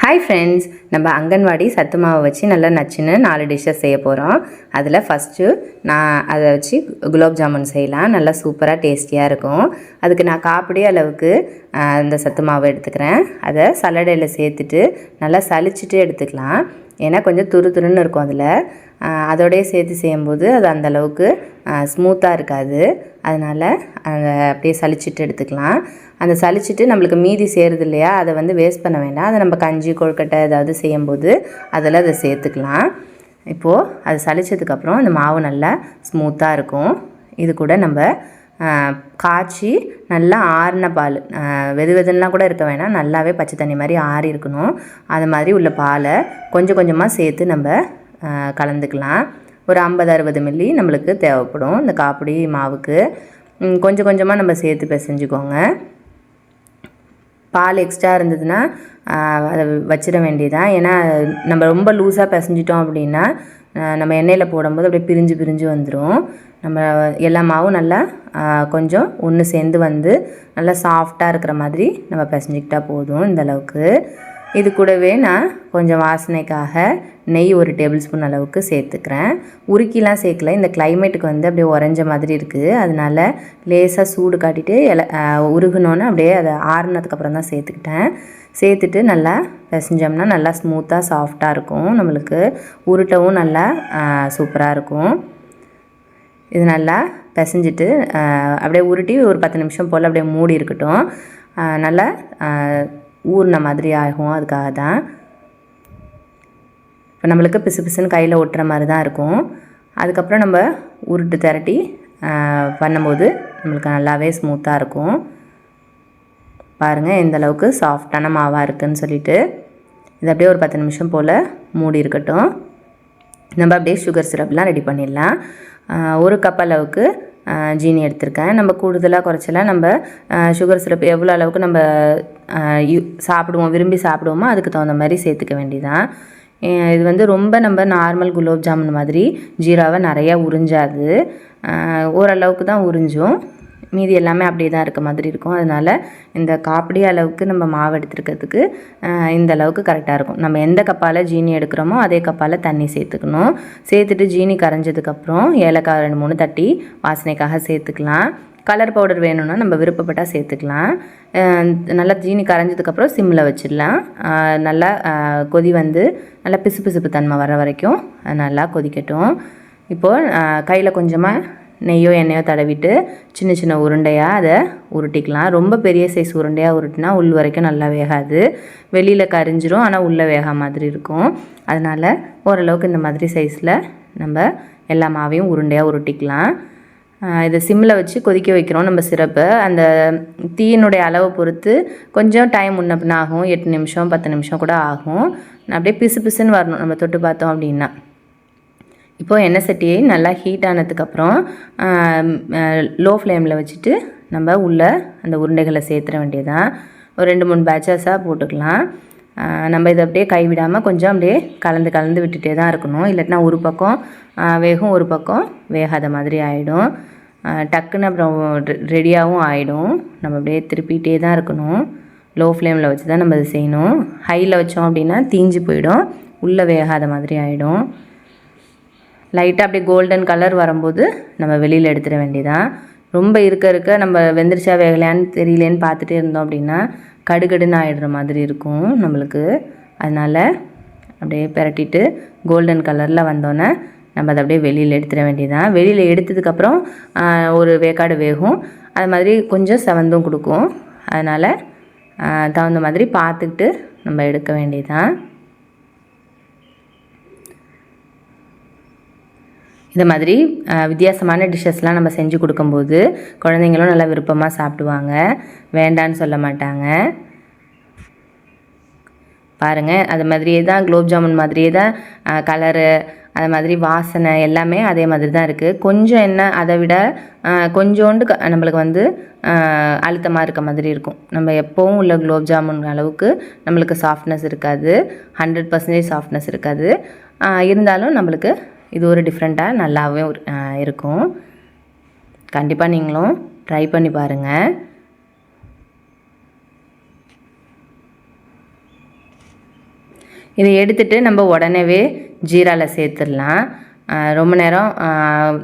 Hi friends, நம்ம அங்கன்வாடி சத்து மாவை வச்சு நல்லா நச்சுன்னு 4 டிஷ்ஷஸ் செய்ய போகிறோம். அதில் ஃபஸ்ட்டு நான் அதை வச்சு குலோப் ஜாமுன் செய்யலாம். நல்லா சூப்பராக டேஸ்டியாக இருக்கும். அதுக்கு நான் காப்பிடி அளவுக்கு இந்த சத்து மாவை எடுத்துக்கிறேன். அதை சல்லடையில் சேர்த்துட்டு நல்லா சலிச்சுட்டு எடுத்துக்கலாம். ஏன்னா கொஞ்சம் துருன்னு இருக்கும் அதில். அதோடய சேர்த்து செய்யும்போது அது அந்தளவுக்கு ஸ்மூத்தாக இருக்காது. அதனால் அதை அப்படியே சலிச்சுட்டு எடுத்துக்கலாம். அந்த சலிச்சுட்டு நம்மளுக்கு மீதி சேருது இல்லையா, அதை வந்து வேஸ்ட் பண்ண வேண்டாம். அதை நம்ம கஞ்சி கொழுக்கட்டை ஏதாவது செய்யும்போது அதில் அதை சேர்த்துக்கலாம். இப்போது அது சலிச்சதுக்கப்புறம் அந்த மாவு நல்லா ஸ்மூத்தாக இருக்கும். இது கூட நம்ம காய்ச்சி நல்லா ஆறின பால், வெதுவெதுலாம் கூட இருக்க வேணாம், நல்லாவே பச்சை தண்ணி மாதிரி ஆறி இருக்கணும். அது மாதிரி உள்ள பாலை கொஞ்சம் கொஞ்சமாக சேர்த்து நம்ம கலந்துக்கலாம். ஒரு 50-60 மில்லி நம்மளுக்கு தேவைப்படும் இந்த காப்பிடி மாவுக்கு. கொஞ்சம் கொஞ்சமாக நம்ம சேர்த்து பிசைஞ்சுக்கோங்க. பால் எக்ஸ்ட்ரா இருந்ததுன்னா அதை வச்சிட வேண்டியதான். ஏன்னா நம்ம ரொம்ப லூஸாக பிசைஞ்சிட்டோம் அப்படின்னா நம்ம எண்ணெயில் போடும்போது அப்படியே பிரிஞ்சு வந்துடும். நம்ம எல்லா மாவும் நல்லா கொஞ்சம் ஒன்று சேர்ந்து வந்து நல்லா சாஃப்டாக இருக்கிற மாதிரி நம்ம பிசைஞ்சிக்கிட்டா போதும். இந்தளவுக்கு. இது கூடவே நான் கொஞ்சம் வாசனைக்காக நெய் 1 டேபிள் ஸ்பூன் அளவுக்கு சேர்த்துக்கிறேன். உருக்கிலாம் சேர்க்கல. இந்த கிளைமேட்டுக்கு வந்து அப்படியே உறைஞ்ச மாதிரி இருக்குது. அதனால் லேசாக சூடு காட்டிட்டு உருகுனோன்னு அப்படியே அதை ஆறுனதுக்கப்புறம் தான் சேர்த்துக்கிட்டேன். சேர்த்துட்டு நல்லா பிசைஞ்சோம்னா நல்லா ஸ்மூத்தாக சாஃப்டாக இருக்கும். நம்மளுக்கு உருட்டவும் நல்லா சூப்பராக இருக்கும். இது நல்லா பிசைஞ்சிட்டு அப்படியே உருட்டி ஒரு 10 நிமிஷம் போல் அப்படியே மூடி இருக்கட்டும். நல்லா ஊறின மாதிரி ஆகும். அதுக்காக தான். இப்போ நம்மளுக்கு பிசுன்னு கையில் ஒட்டுற மாதிரி தான் இருக்கும். அதுக்கப்புறம் நம்ம உருட்டு திரட்டி பண்ணும்போது நம்மளுக்கு நல்லாவே ஸ்மூத்தாக இருக்கும். பாருங்கள் எந்த அளவுக்கு சாஃப்டான மாவாக இருக்குதுன்னு சொல்லிட்டு. இது அப்படியே ஒரு 10 நிமிஷம் போல் மூடி இருக்கட்டும். நம்ம அப்படியே சுகர் சிரப்லாம் ரெடி பண்ணிடலாம். 1 கப் அளவுக்கு ஜீனி எடுத்திருக்கேன். நம்ம கூடுதலாக குறைச்சலாம் நம்ம சுகர் சிரப் எவ்வளோ அளவுக்கு நம்ம விரும்பி சாப்பிடுவோமோ அதுக்கு தகுந்த மாதிரி சேர்த்துக்க வேண்டியதான். இது வந்து ரொம்ப நம்ம நார்மல் குலோப் ஜாமுன் மாதிரி ஜீராவை நிறையா உறிஞ்சாது. ஓரளவுக்கு தான் உறிஞ்சும். மீதி எல்லாமே அப்படியே தான் இருக்க மாதிரி இருக்கும். அதனால் இந்த காப்பிடி அளவுக்கு நம்ம மாவு எடுத்துருக்கிறதுக்கு இந்த அளவுக்கு கரெக்டாக இருக்கும். நம்ம எந்த கப்பால் ஜீனி எடுக்கிறோமோ அதே கப்பால் தண்ணி சேர்த்துக்கணும். சேர்த்துட்டு ஜீனி கரைஞ்சதுக்கப்புறம் ஏலக்காய் 2-3 தட்டி வாசனைக்காக சேர்த்துக்கலாம். கலர் பவுடர் வேணும்னா நம்ம விருப்பப்பட்டால் சேர்த்துக்கலாம். நல்லா ஜீனி கரைஞ்சதுக்கப்புறம் சிம்மில் வச்சிடலாம். நல்லா கொதி வந்து நல்லா பிசுப்பு தன்மை வர வரைக்கும் நல்லா கொதிக்கட்டும். இப்போது கையில் கொஞ்சமாக நெய்யோ எண்ணெயோ தடவிட்டு சின்ன உருண்டையாக அதை உருட்டிக்கலாம். ரொம்ப பெரிய சைஸ் உருண்டையாக உருட்டினா உள் வரைக்கும் நல்லா வேகாது, வெளியில் கரிஞ்சிரும். ஆனால் உள்ளே வேகா மாதிரி இருக்கும். அதனால் ஓரளவுக்கு இந்த மாதிரி சைஸில் நம்ம எல்லா மாவையும் உருண்டையாக உருட்டிக்கலாம். இதை சிம்மில் வச்சு கொதிக்க வைக்கிறோம் நம்ம சிரப்பை. அந்த தீயினுடைய அளவை பொறுத்து கொஞ்சம் டைம் முன்ன பின்ன ஆகும். 8 நிமிஷம் 10 நிமிஷம் கூட ஆகும். அப்படியே பிசுன்னு வரணும் நம்ம தொட்டு பார்த்தோம் அப்படின்னா. இப்போது எண்ணெய் சட்டியை நல்லா ஹீட் ஆனதுக்கப்புறம் லோ ஃப்ளேமில் வச்சுட்டு நம்ம உள்ளே அந்த உருண்டைகளை சேர்த்துற வேண்டியதான். ஒரு 2-3 பேட்சஸாக போட்டுக்கலாம். நம்ம இதை அப்படியே கைவிடாமல் கொஞ்சம் அப்படியே கலந்து விட்டுட்டே தான் இருக்கணும். இல்லாட்டினா ஒரு பக்கம் வேகும், ஒரு பக்கம் வேகாத மாதிரி ஆகிடும். டக்குன்னு அப்புறம் ரெடியாகவும் ஆகிடும். நம்ம அப்படியே திருப்பிகிட்டே தான் இருக்கணும். லோ ஃப்ளேமில் வச்சு தான் நம்ம அதை செய்யணும். ஹையில் வச்சோம் அப்படின்னா தீஞ்சு போயிடும், உள்ளே வேகாத மாதிரி ஆகிடும். லைட்டாக அப்படியே கோல்டன் கலர் வரும்போது நம்ம வெளியில் எடுத்துட வேண்டியதான். ரொம்ப இருக்க நம்ம வெந்திரிச்சா வேகலையான்னு தெரியலேன்னு பார்த்துட்டே இருந்தோம் அப்படின்னா கடுகடுன்னு ஆகிடுற மாதிரி இருக்கும் நம்மளுக்கு. அதனால் அப்படியே பிரட்டிட்டு கோல்டன் கலரில் வந்தோன்னே நம்ம அதை அப்படியே வெளியில் எடுத்துட வேண்டியதான். வெளியில் எடுத்ததுக்கப்புறம் ஒரு வேக்காடு வேகும். அது மாதிரி கொஞ்சம் செவந்தும் கொடுக்கும். அதனால் தகுந்த மாதிரி பார்த்துக்கிட்டு நம்ம எடுக்க வேண்டியதான். இந்த மாதிரி வித்தியாசமான டிஷ்ஷஸ்லாம் நம்ம செஞ்சு கொடுக்கும்போது குழந்தைங்களும் நல்லா விருப்பமாக சாப்பிடுவாங்க, வேண்டான்னு சொல்ல மாட்டாங்க. பாருங்கள், அது மாதிரியே தான் குலோப் ஜாமுன் மாதிரியே தான் கலரு, அது மாதிரி வாசனை எல்லாமே அதே மாதிரி தான் இருக்குது. கொஞ்சம் என்ன அதை விட கொஞ்சோண்டு நம்மளுக்கு வந்து அழுத்தமாக இருக்க மாதிரி இருக்கும். நம்ம எப்போவும் உள்ள குலோப் ஜாமுன் அளவுக்கு நம்மளுக்கு சாஃப்ட்னஸ் இருக்காது, 100% சாஃப்ட்னஸ் இருக்காது. இருந்தாலும் நம்மளுக்கு இது ஒரு டிஃப்ரெண்ட்டாக நல்லாவே இருக்கும். கண்டிப்பாக நீங்களும் ட்ரை பண்ணி பாருங்கள். இதை எடுத்துகிட்டு நம்ம உடனேவே ஜீராவில் சேர்த்துடலாம். ரொம்ப நேரம்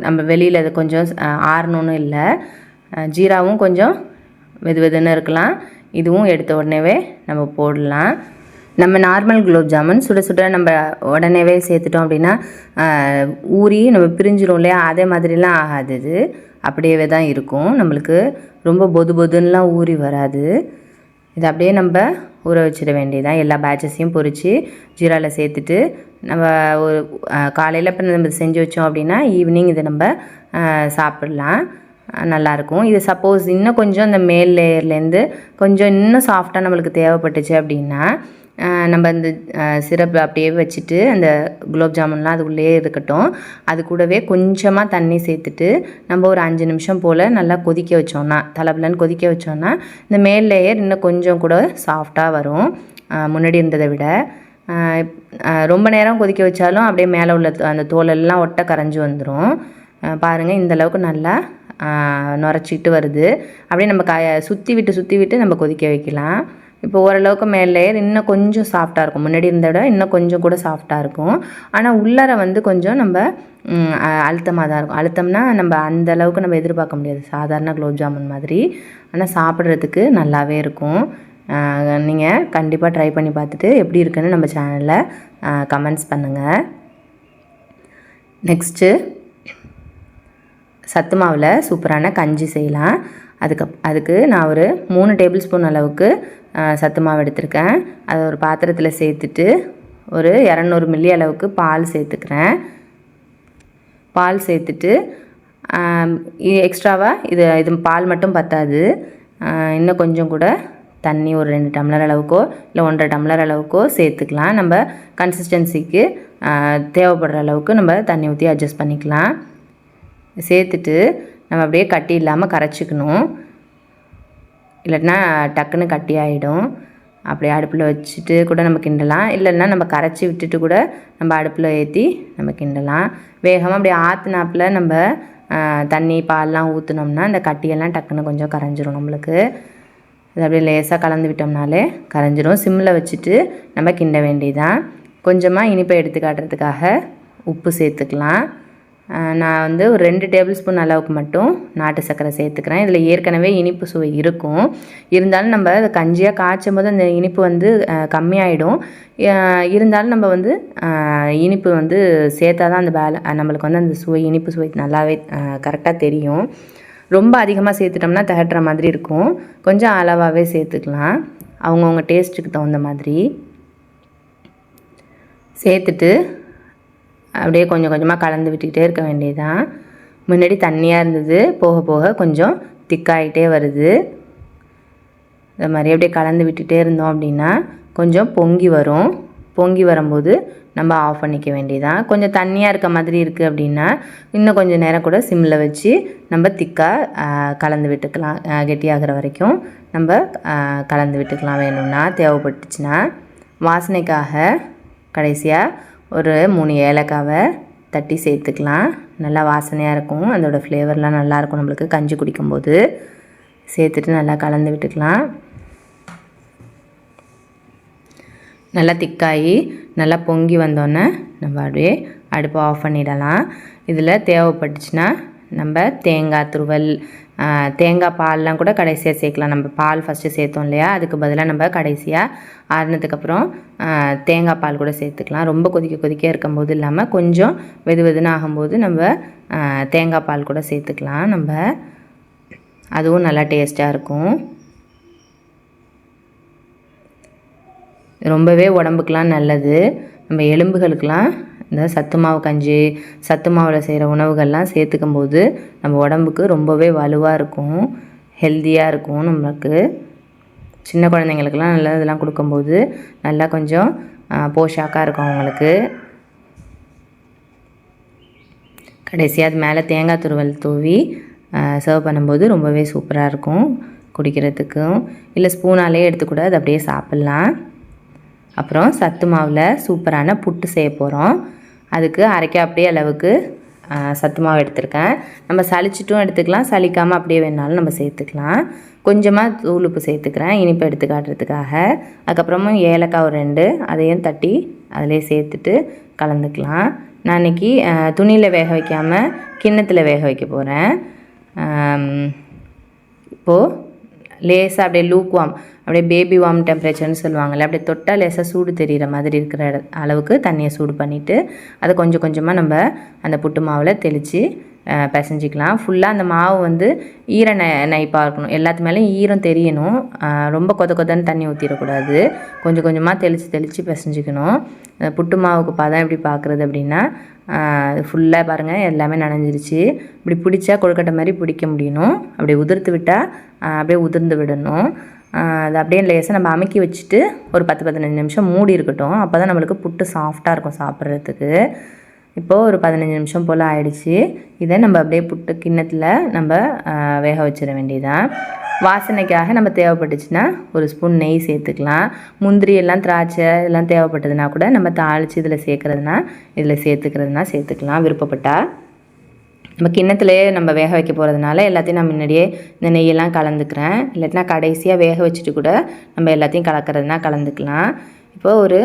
நம்ம வெளியில் அது கொஞ்சம் ஆறணுன்னு இல்லை. ஜீராவும் கொஞ்சம் வெதுன்னு இருக்கலாம். இதுவும் எடுத்த உடனேவே நம்ம போடலாம். நம்ம நார்மல் குலோப் ஜாமுன் சுட சுட நம்ம உடனேவே சேர்த்துட்டோம் அப்படின்னா ஊறி நம்ம பிரிஞ்சிரும் இல்லையா, அதே மாதிரிலாம் ஆகாது. இது அப்படியே தான் இருக்கும். நம்மளுக்கு ரொம்ப பொதுன்னுலாம் ஊறி வராது. இதை அப்படியே நம்ம ஊற வச்சிட வேண்டியதான். எல்லா பேட்சஸையும் பொரித்து ஜீராவில் சேர்த்துட்டு நம்ம ஒரு காலையில் இப்போ நம்ம செஞ்சு வச்சோம் அப்படின்னா ஈவினிங் இதை நம்ம சாப்பிட்லாம். நல்லாயிருக்கும். இது சப்போஸ் இன்னும் கொஞ்சம் இந்த மேல் லேயர்லேருந்து கொஞ்சம் இன்னும் சாஃப்டாக நம்மளுக்கு தேவைப்பட்டுச்சு அப்படின்னா நம்ம இந்த சிரப் அப்படியே வச்சுட்டு அந்த குலோப் ஜாமுன்லாம் அது உள்ளே இருக்கட்டும். அது கூடவே கொஞ்சமாக தண்ணி சேர்த்துட்டு நம்ம ஒரு 5 நிமிஷம் போல் நல்லா கொதிக்க வச்சோன்னா, தலபலன்னு கொதிக்க வச்சோன்னா இந்த மேல் லேயர் இன்னும் கொஞ்சம் கூட சாஃப்டாக வரும் முன்னாடி இருந்ததை விட. ரொம்ப நேரம் கொதிக்க வச்சாலும் அப்படியே மேலே உள்ள அந்த தோலெல்லாம் ஒட்ட கரைஞ்சி வந்துடும். பாருங்கள், இந்தளவுக்கு நல்லா நுரைச்சிக்கிட்டு வருது. அப்படியே நம்ம சுற்றி விட்டு நம்ம கொதிக்க வைக்கலாம். இப்போ ஓரளவுக்கு மேல் லேயர் இன்னும் கொஞ்சம் சாஃப்டாக இருக்கும். முன்னாடி இருந்த விட இன்னும் கொஞ்சம் கூட சாஃப்டாக இருக்கும். ஆனால் உள்ளார வந்து கொஞ்சம் நம்ம அழுத்தமாக தான் இருக்கும். அழுத்தம்னா நம்ம அந்தளவுக்கு நம்ம எதிர்பார்க்க முடியாது சாதாரண குலோப் ஜாமுன் மாதிரி. ஆனால் சாப்பிட்றதுக்கு நல்லாவே இருக்கும். நீங்கள் கண்டிப்பாக ட்ரை பண்ணி பார்த்துட்டு எப்படி இருக்குன்னு நம்ம சேனலில் கமெண்ட்ஸ் பண்ணுங்கள். நெக்ஸ்ட்டு சத்து மாவில் சூப்பரான கஞ்சி செய்யலாம். அதுக்கு நான் ஒரு 3 டேபிள் ஸ்பூன் அளவுக்கு சத்து மாவு எடுத்திருக்கேன். அதை ஒரு பாத்திரத்தில் சேர்த்துட்டு ஒரு 200 மில்லி அளவுக்கு பால் சேர்த்துக்கிறேன். பால் சேர்த்துட்டு எக்ஸ்ட்ராவாக இது பால் மட்டும் பத்தாது, இன்னும் கொஞ்சம் கூட தண்ணி ஒரு 2 டம்ளர் அளவுக்கோ இல்லை 1.5 டம்ளர் அளவுக்கோ சேர்த்துக்கலாம். நம்ம கன்சிஸ்டன்சிக்கு தேவைப்படுற அளவுக்கு நம்ம தண்ணி ஊற்றி அட்ஜஸ்ட் பண்ணிக்கலாம். சேர்த்துட்டு நம்ம அப்படியே கட்டி இல்லாமல் கரைச்சிக்கணும். இல்லைன்னா டக்குன்னு கட்டி ஆகிடும். அப்படியே அடுப்பில் வச்சுட்டு கூட நம்ம கிண்டலாம். இல்லைன்னா நம்ம கரைச்சி விட்டுட்டு கூட நம்ம அடுப்பில் ஏற்றி நம்ம கிண்டலாம். வேகமாக அப்படியே ஆற்றுனாப்பில் நம்ம தண்ணி பால்லாம் ஊற்றினோம்னா அந்த கட்டியெல்லாம் டக்குன்னு கொஞ்சம் கரைஞ்சிரும். நம்மளுக்கு அது அப்படியே லேசாக கலந்து விட்டோம்னாலே கரைஞ்சிரும். சிம்மில் வச்சுட்டு நம்ம கிண்ட வேண்டியதான். கொஞ்சமாக இனிப்பை எடுத்து காட்டுறதுக்காக உப்பு சேர்த்துக்கலாம். நான் வந்து ஒரு 2 டேபிள் ஸ்பூன் அளவுக்கு மட்டும் நாட்டு சர்க்கரை சேர்த்துக்கிறேன். இதில் ஏற்கனவே இனிப்பு சுவை இருக்கும். இருந்தாலும் நம்ம அதை கஞ்சியாக காய்ச்சும் போது அந்த இனிப்பு வந்து கம்மியாயிடும். இருந்தாலும் நம்ம வந்து இனிப்பு வந்து சேர்த்தா தான் அந்த நம்மளுக்கு வந்து அந்த இனிப்பு சுவை நல்லாவே கரெக்டாக தெரியும். ரொம்ப அதிகமாக சேர்த்துட்டோம்னா திகட்டுற மாதிரி இருக்கும். கொஞ்சம் அளவாகவே சேர்த்துக்கலாம், அவங்கவுங்க டேஸ்ட்டுக்கு தகுந்த மாதிரி சேர்த்துட்டு அப்படியே கொஞ்சம் கொஞ்சமாக கலந்து விட்டுக்கிட்டே இருக்க வேண்டியதுதான். முன்னாடி தண்ணியாக இருந்தது, போக போக கொஞ்சம் திக்காகிட்டே வருது. இந்த மாதிரி அப்படியே கலந்து விட்டுகிட்டே இருந்தோம் அப்படின்னா கொஞ்சம் பொங்கி வரும். பொங்கி வரும்போது நம்ம ஆஃப் பண்ணிக்க வேண்டியதான். கொஞ்சம் தண்ணியாக இருக்க மாதிரி இருக்குது அப்படின்னா இன்னும் கொஞ்சம் நேரம் கூட சிம்மில் வச்சு நம்ம திக்காக கலந்து விட்டுக்கலாம். கெட்டியாகிற வரைக்கும் நம்ம கலந்து விட்டுக்கலாம். வேணும்னா தேவைப்பட்டுச்சுன்னா வாசனைக்காக கடைசியாக ஒரு 3 ஏலக்காவை தட்டி சேர்த்துக்கலாம். நல்லா வாசனையாக இருக்கும். அதோடய ஃப்ளேவர்லாம் நல்லாயிருக்கும் நம்மளுக்கு கஞ்சி குடிக்கும்போது. சேர்த்துட்டு நல்லா கலந்து விட்டுக்கலாம். நல்லா திக்காகி நல்லா பொங்கி வந்தோன்னே நம்ம அப்படியே அடுப்பை ஆஃப் பண்ணிடலாம். இதில் தேவைப்பட்டுச்சுன்னா நம்ம தேங்காய் துருவல், தேங்காய் பால்லாம் கூட கடைசியாக சேர்க்கலாம். நம்ம பால் ஃபஸ்ட்டு சேர்த்தோம் இல்லையா, அதுக்கு பதிலாக நம்ம கடைசியாக ஆறுனதுக்கப்புறம் தேங்காய் பால் கூட சேர்த்துக்கலாம். ரொம்ப கொதிக்க இருக்கும்போது இல்லாமல் கொஞ்சம் வெதுன்னு ஆகும்போது நம்ம தேங்காய் பால் கூட சேர்த்துக்கலாம். நம்ம அதுவும் நல்லா டேஸ்ட்டாக இருக்கும். ரொம்பவே உடம்புக்கெலாம் நல்லது. நம்ம எலும்புகளுக்கெலாம் இந்த சத்து மாவு கஞ்சி, சத்து மாவில் செய்கிற உணவுகள்லாம் சேர்த்துக்கும் போது நம்ம உடம்புக்கு ரொம்பவே வலுவாக இருக்கும், ஹெல்த்தியாக இருக்கும். நம்மளுக்கு சின்ன குழந்தைங்களுக்கெல்லாம் நல்லா இதெல்லாம் கொடுக்கும்போது நல்லா கொஞ்சம் போஷாக்காக இருக்கும் அவங்களுக்கு. கடைசியாக அது மேலே தேங்காய் துருவல் தூவி சர்வ் பண்ணும்போது ரொம்பவே சூப்பராக இருக்கும் குடிக்கிறதுக்கும். இல்லை ஸ்பூனாலே எடுத்து கூட அது அப்படியே சாப்பிட்லாம். அப்புறம் சத்து மாவில் சூப்பரான புட்டு செய்ய போகிறோம். அதுக்கு அரைக்க அப்படியே அளவுக்கு சத்து மாவு எடுத்துருக்கேன். நம்ம சளிச்சிட்டும் எடுத்துக்கலாம், சளிக்காமல் அப்படியே வேணாலும் நம்ம சேர்த்துக்கலாம். கொஞ்சமாக தூள் உப்பு சேர்த்துக்கிறேன் இனிப்பு எடுத்து காட்டுறதுக்காக. அதுக்கப்புறமா ஏலக்காய் ஒரு 2 அதையும் தட்டி அதிலே சேர்த்துட்டு கலந்துக்கலாம். நான் இன்றைக்கி துணியில் வேக வைக்காமல் கிண்ணத்தில் வேக வைக்க போகிறேன். இப்போது லேசாக அப்படியே லூக் வார்ம், அப்படியே பேபி வார்ம் டெம்பரேச்சர்னு சொல்லுவாங்கள்ல, அப்படியே தொட்டால் லேசாக சூடு தெரிகிற மாதிரி இருக்கிற அளவுக்கு தண்ணியை சூடு பண்ணிவிட்டு அதை கொஞ்சம் கொஞ்சமாக நம்ம அந்த புட்டு மாவில் தெளித்து பிசைஞ்சிக்கலாம். ஃபுல்லாக அந்த மாவு வந்து நைப்பாக இருக்கணும், எல்லாத்து மேலேயும் ஈரம் தெரியணும். ரொம்ப கொதன்னு தண்ணி ஊற்றிடக்கூடாது. கொஞ்சம் கொஞ்சமாக தெளித்து பிசைஞ்சிக்கணும். புட்டு மாவுக்கு பதம் எப்படி பார்க்குறது அப்படின்னா, ஃபுல்லாக பாருங்கள் எல்லாமே நனைஞ்சிருச்சு. இப்படி பிடிச்சா கொழுக்கட்டை மாதிரி பிடிக்க முடியணும். அப்படியே உதிர்த்து விட்டால் அப்படியே உதிர்ந்து விடணும். அது அப்படியே லேசாக நம்ம அமுக்கி வச்சுட்டு ஒரு 10-15 நிமிஷம் மூடி இருக்கட்டும். அப்போ தான் நம்மளுக்கு புட்டு சாஃப்டாக இருக்கும் சாப்பிட்றதுக்கு. இப்போது ஒரு 15 நிமிஷம் போல் ஆயிடுச்சு. இதை நம்ம அப்படியே புட்டு கிண்ணத்தில் நம்ம வேக வச்சிட வேண்டியதான். வாசனைக்காக நம்ம தேவைப்பட்டுச்சுன்னா ஒரு ஸ்பூன் நெய் சேர்த்துக்கலாம். முந்திரி எல்லாம் திராட்சை இதெல்லாம் தேவைப்பட்டதுன்னா கூட நம்ம தாளித்து இதில் சேர்த்துக்கிறதுனா சேர்த்துக்கலாம் விருப்பப்பட்டால். நம்ம கிண்ணத்துலேயே நம்ம வேக வைக்க போகிறதுனால எல்லாத்தையும் நான் முன்னாடியே இந்த நெய்யெல்லாம் கலந்துக்கிறேன். இல்லாட்டினா கடைசியாக வேக வச்சுட்டு கூட நம்ம எல்லாத்தையும் கலக்கிறதுனா கலந்துக்கலாம். இப்போ ஒரு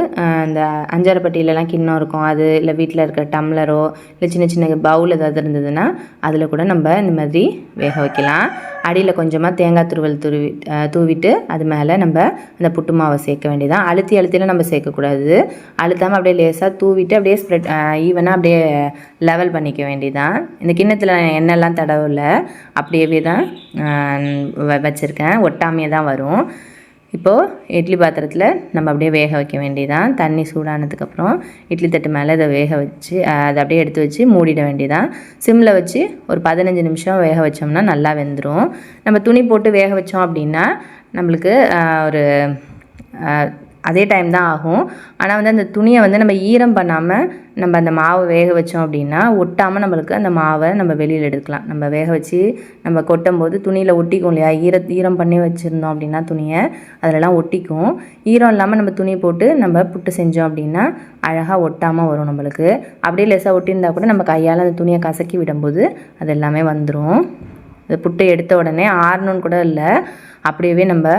இந்த அஞ்சாரப்பட்டியிலலாம் கிண்ணம் இருக்கும், அது இல்லை வீட்டில் இருக்கிற டம்ளரோ இல்லை சின்ன சின்ன பவுல் ஏதாவது இருந்ததுன்னா அதில் கூட நம்ம இந்த மாதிரி வேக வைக்கலாம். அடியில் கொஞ்சமாக தேங்காய் துருவல் தூவிட்டு அது மேலே நம்ம அந்த புட்டு மாவை சேர்க்க வேண்டியதான். அழுத்திலாம் நம்ம சேர்க்கக்கூடாது. அழுத்தாமல் அப்படியே லேசாக தூவிட்டு அப்படியே ஸ்ப்ரெட் ஈவனாக அப்படியே லெவல் பண்ணிக்க வேண்டியதான். இந்த கிண்ணத்தில் எண்ணெய்லாம் தடவலை, அப்படியே தான் வச்சுருக்கேன், ஒட்டாமையே தான் வரும். இப்போது இட்லி பாத்திரத்தில் நம்ம அப்படியே வேக வைக்க வேண்டியதான். தண்ணி சூடானதுக்கப்புறம் இட்லி தட்டு மேலே அதை வேக வச்சு அதை அப்படியே எடுத்து வச்சு மூடிட வேண்டியதான். சிம்மில் வச்சு ஒரு 15 நிமிஷம் வேக வச்சோம்னா நல்லா வெந்துடும். நம்ம துணி போட்டு வேக வச்சோம் அப்படின்னா நம்மளுக்கு ஒரு அதே டைம் தான் ஆகும். ஆனால் வந்து அந்த துணியை வந்து நம்ம ஈரம் பண்ணாமல் நம்ம அந்த மாவை வேக வச்சோம் அப்படின்னா ஒட்டாமல் நம்மளுக்கு அந்த மாவை நம்ம வெளியில் எடுக்கலாம். நம்ம வேக வச்சு நம்ம கொட்டும் போது துணியில் ஒட்டிக்கும் இல்லையா, ஈரம் பண்ணி வச்சுருந்தோம் அப்படின்னா துணியை அதிலலாம் ஒட்டிக்கும். ஈரம் இல்லாமல் நம்ம துணி போட்டு நம்ம புட்டு செஞ்சோம் அப்படின்னா அழகாக ஒட்டாமல் வரும் நம்மளுக்கு. அப்படியே லேசாக ஒட்டியிருந்தா கூட நம்ம கையால் அந்த துணியை கசக்கி விடும்போது அது எல்லாமே வந்துடும். இந்த புட்டை எடுத்த உடனே ஆறணுன்னு கூட இல்லை, அப்படியே நம்ம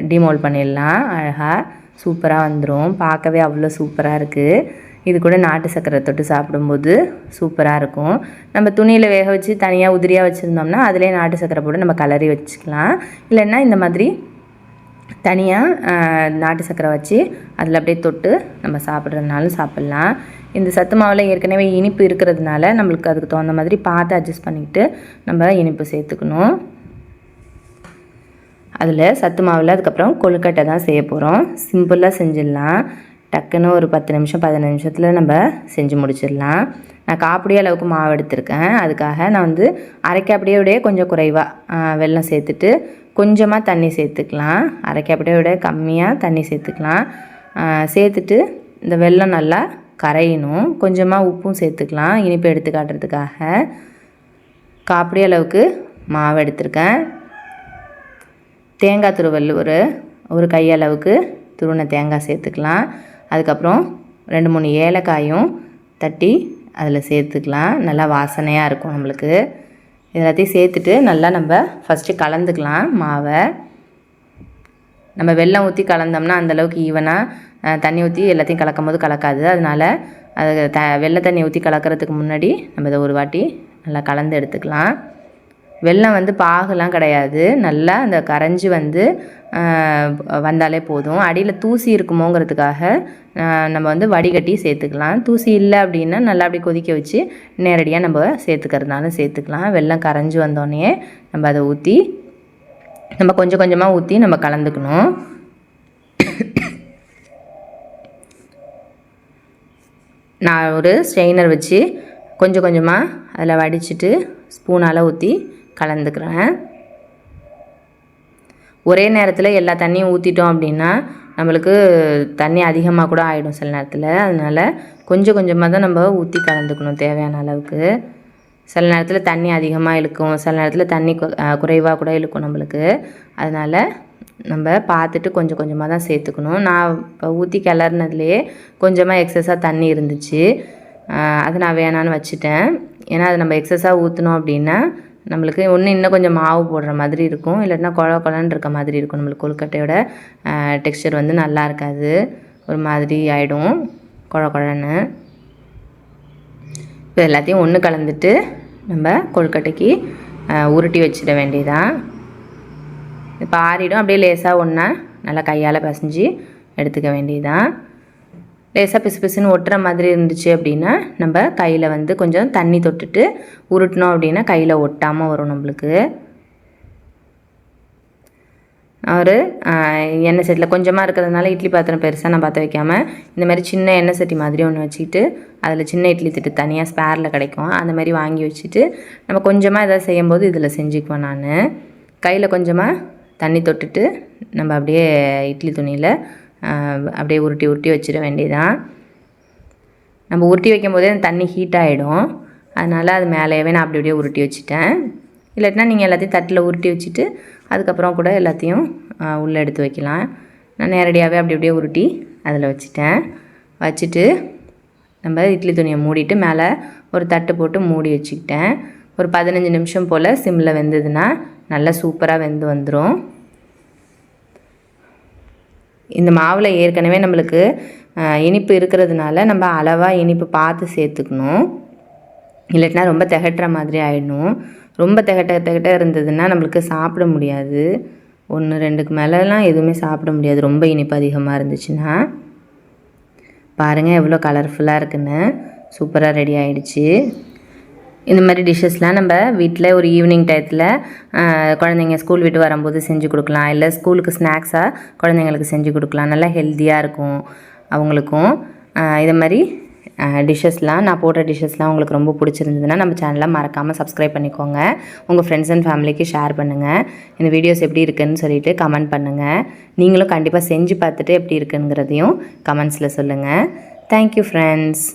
டிமோல்ட் பண்ணிடலாம். அழகாக சூப்பராக வந்துடும். பார்க்கவே அவ்வளோ சூப்பராக இருக்குது. இது கூட நாட்டு சர்க்கரை தொட்டு சாப்பிடும்போது சூப்பராக இருக்கும். நம்ம துணியில் வேக வச்சு தனியாக உதிரியாக வச்சுருந்தோம்னா அதிலே நாட்டு சர்க்கரை போட்டு நம்ம கலரி வச்சுக்கலாம். இல்லைன்னா இந்த மாதிரி தனியாக நாட்டு சர்க்கரை வச்சு அதில் அப்படியே தொட்டு நம்ம சாப்பிட்றதுனாலும் சாப்பிட்லாம். இந்த சத்து மாவில் ஏற்கனவே இனிப்பு இருக்கிறதுனால நம்மளுக்கு அதுக்கு தகுந்த மாதிரி பார்த்து அட்ஜஸ்ட் பண்ணிக்கிட்டு நம்ம இனிப்பு சேர்த்துக்கணும். அதில் சத்து மாவில் அதுக்கப்புறம் கொழுக்கட்டை தான் செய்ய போகிறோம். சிம்பிளாக செஞ்சிடலாம். டக்குன்னு ஒரு 10 நிமிஷம் 15 நிமிஷத்தில் நம்ம செஞ்சு முடிச்சிடலாம். நான் காப்பிடி அளவுக்கு மாவு எடுத்திருக்கேன். அதுக்காக நான் வந்து அரைக்காப்பிடியை விட கொஞ்சம் குறைவாக வெல்லம் சேர்த்துட்டு கொஞ்சமாக தண்ணி சேர்த்துக்கலாம். அரைக்காப்பிடியை விட கம்மியாக தண்ணி சேர்த்துக்கலாம். சேர்த்துட்டு இந்த வெல்லம் நல்லா கரையணும். கொஞ்சமாக உப்பும் சேர்த்துக்கலாம் இனிப்பு எடுத்து காட்டுறதுக்காக. காப்பிடி அளவுக்கு மாவு எடுத்திருக்கேன். தேங்காய் துருவல் ஒரு கையளவுக்கு துருவின தேங்காய் சேர்த்துக்கலாம். அதுக்கப்புறம் 2-3 ஏலக்காயும் தட்டி அதில் சேர்த்துக்கலாம். நல்லா வாசனையாக இருக்கும் நம்மளுக்கு. எல்லாத்தையும் சேர்த்துட்டு நல்லா நம்ம ஃபஸ்ட்டு கலந்துக்கலாம் மாவை. நம்ம வெல்லம் ஊற்றி கலந்தோம்னா அந்தளவுக்கு ஈவனாக தண்ணி ஊற்றி எல்லாத்தையும் கலக்கும் போது கலக்காது. அதனால் அது வெள்ளை தண்ணி ஊற்றி கலக்கிறதுக்கு முன்னாடி நம்ம இதை ஒரு வாட்டி நல்லா கலந்து எடுத்துக்கலாம். வெல்லம் வந்து பாகுலாம் கிடையாது, நல்லா அந்த கரைஞ்சி வந்தாலே போதும். அடியில் தூசி இருக்குமோங்கிறதுக்காக நம்ம வந்து வடிகட்டி சேர்த்துக்கலாம். தூசி இல்லை அப்படின்னா நல்லா அப்படி கொதிக்க வச்சு நேரடியாக நம்ம சேர்த்துக்கிறதுனாலும் சேர்த்துக்கலாம். வெல்லம் கரைஞ்சி வந்தோடனே நம்ம அதை ஊற்றி நம்ம கொஞ்சம் கொஞ்சமாக ஊற்றி நம்ம கலந்துக்கணும். நான் ஒரு ஸ்ட்ரெயினர் வச்சு கொஞ்சம் கொஞ்சமாக அதில் வடிச்சிட்டு ஸ்பூனால் ஊற்றி கலந்துக்கிறேன். ஒரே நேரத்தில் எல்லா தண்ணியும் ஊற்றிட்டோம் அப்படின்னா நம்மளுக்கு தண்ணி அதிகமாக கூட ஆகிடும் சில நேரத்தில். அதனால் கொஞ்சம் கொஞ்சமாக தான் நம்ம ஊற்றி கலந்துக்கணும் தேவையான அளவுக்கு. சில நேரத்தில் தண்ணி அதிகமாக இழுக்கும், சில நேரத்தில் தண்ணி குறைவாக கூட இழுக்கும் நம்மளுக்கு. அதனால் நம்ம பார்த்துட்டு கொஞ்சம் கொஞ்சமாக தான் சேர்த்துக்கணும். நான் இப்போ ஊற்றி கிளறினதுலேயே கொஞ்சமாக எக்ஸஸாக தண்ணி இருந்துச்சு, அது நான் வேணான்னு வச்சுட்டேன். ஏன்னா அது நம்ம எக்ஸஸாக ஊற்றினோம் அப்படின்னா நம்மளுக்கு ஒன்று இன்னும் கொஞ்சம் மாவு போடுற மாதிரி இருக்கும், இல்லைன்னா குழன்னு இருக்க மாதிரி இருக்கும். நம்மளுக்கு கொழுக்கட்டையோட டெக்ஸ்சர் வந்து நல்லா இருக்காது, ஒரு மாதிரி ஆகிடும் குழன்னு. இப்போ எல்லாத்தையும் ஒன்று கலந்துட்டு நம்ம கொழுக்கட்டைக்கு உருட்டி வச்சிட வேண்டியதான். இப்போ ஆறிடும். அப்படியே லேசாக ஒன்றா நல்லா கையால் பிசைஞ்சு எடுத்துக்க வேண்டியதான். லேசாக பிசு பிசுன்னு ஒட்டுற மாதிரி இருந்துச்சு அப்படின்னா நம்ம கையில் வந்து கொஞ்சம் தண்ணி தொட்டுட்டு உருட்டினோம் அப்படின்னா கையில் ஒட்டாமல் வரும் நம்மளுக்கு. ஒரு எண்ணெய் சட்டியில் கொஞ்சமாக இருக்கிறதுனால இட்லி பாத்திரம் பெருசாக நான் பற்ற வைக்காமல் இந்த மாதிரி சின்ன எண்ணெய் சட்டி மாதிரி ஒன்று வச்சுக்கிட்டு அதில் சின்ன இட்லி தட்டு தனியாக ஸ்பேரில் கிடைக்கும், அந்த மாதிரி வாங்கி வச்சுட்டு நம்ம கொஞ்சமாக எதாவது செய்யும்போது இதில் செஞ்சுக்குவேன். நான் கையில் கொஞ்சமாக தண்ணி தொட்டுட்டு நம்ம அப்படியே இட்லி துணியில் அப்படியே உருட்டி உருட்டி வச்சிட வேண்டியதான். நம்ம உருட்டி வைக்கும் போதே அந்த தண்ணி ஹீட் ஆகிடும், அதனால் அது மேலேயே நான் அப்படி அப்படியே உருட்டி வச்சுட்டேன். இல்லாட்டினா நீங்கள் எல்லாத்தையும் தட்டில் உருட்டி வச்சுட்டு அதுக்கப்புறம் கூட எல்லாத்தையும் உள்ளே எடுத்து வைக்கலாம். நான் நேரடியாகவே அப்படி அப்படியே உருட்டி அதில் வச்சுட்டு நம்ம இட்லி துணியை மூடிட்டு மேலே ஒரு தட்டு போட்டு மூடி வச்சுக்கிட்டேன். ஒரு 15 நிமிஷம் போல் சிம்மில் வெந்ததுன்னா நல்லா சூப்பராக வெந்து வந்துடும். இந்த மாவில் ஏற்கனவே நம்மளுக்கு இனிப்பு இருக்கிறதுனால நம்ம அளவாக இனிப்பு பார்த்து சேர்த்துக்கணும், இல்லாட்டினா ரொம்ப திகட்டுற மாதிரி ஆகிடணும். ரொம்ப திகட்ட இருந்ததுன்னா நம்மளுக்கு சாப்பிட முடியாது, 1-2க்கு மேலெலாம் எதுவுமே சாப்பிட முடியாது ரொம்ப இனிப்பு அதிகமாக இருந்துச்சுன்னா. பாருங்கள் எவ்வளோ கலர்ஃபுல்லாக இருக்குன்னு, சூப்பராக ரெடி ஆகிடுச்சு. இந்த மாதிரி டிஷ்ஷஸ்லாம் நம்ம வீட்டில் ஒரு ஈவினிங் டயத்தில் குழந்தைங்க ஸ்கூல் விட்டு வரும்போது செஞ்சு கொடுக்கலாம், இல்லை ஸ்கூலுக்கு ஸ்நாக்ஸாக குழந்தைங்களுக்கு செஞ்சு கொடுக்கலாம். நல்லா ஹெல்த்தியாக இருக்கும் அவங்களுக்கும். இதை மாதிரி டிஷ்ஷஸ்லாம் நான் போடுற டிஷ்ஷஸ்லாம் உங்களுக்கு ரொம்ப பிடிச்சிருந்ததுன்னா நம்ம சேனலை மறக்காமல் சப்ஸ்கிரைப் பண்ணிக்கோங்க. உங்கள் ஃப்ரெண்ட்ஸ் அண்ட் ஃபேமிலிக்கு ஷேர் பண்ணுங்கள். இந்த வீடியோஸ் எப்படி இருக்குதுன்னு சொல்லிவிட்டு கமெண்ட் பண்ணுங்கள். நீங்களும் கண்டிப்பாக செஞ்சு பார்த்துட்டு எப்படி இருக்குங்கிறதையும் கமெண்ட்ஸில் சொல்லுங்கள். Thank you friends.